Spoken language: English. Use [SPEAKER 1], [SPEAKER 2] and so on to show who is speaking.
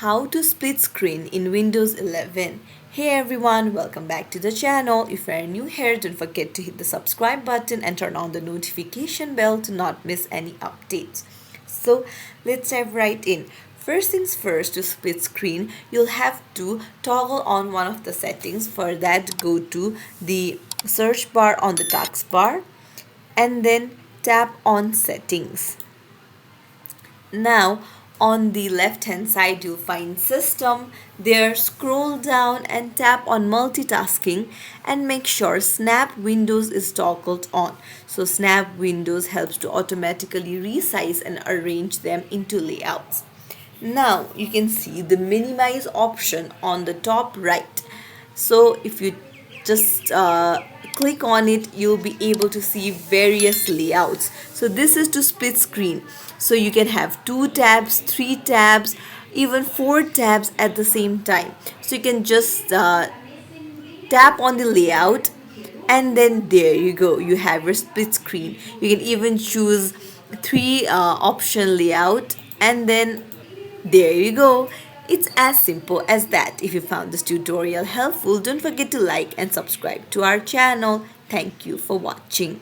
[SPEAKER 1] how to split screen in Windows 11. Hey everyone, welcome back to the channel. If you are new here, don't forget to hit the subscribe button and turn on the notification bell to not miss any updates. So let's dive right in. First things first, to split screen, you'll have to toggle on one of the settings. For that, go to the search bar on the taskbar and then tap on settings. Now on the left hand side you'll find system. There scroll down and tap on multitasking and make sure snap windows is toggled on. So snap windows helps to automatically resize and arrange them into layouts. Now you can see the minimize option on the top right. So if you just click on it, you'll be able to see various layouts. So this is to split screen, so you can have 2 tabs, 3 tabs, even 4 tabs at the same time. So you can just tap on the layout and then there you go, you have your split screen. You can even choose 3 option layout and then there you go. It's as simple as that. If you found this tutorial helpful, don't forget to like and subscribe to our channel. Thank you for watching.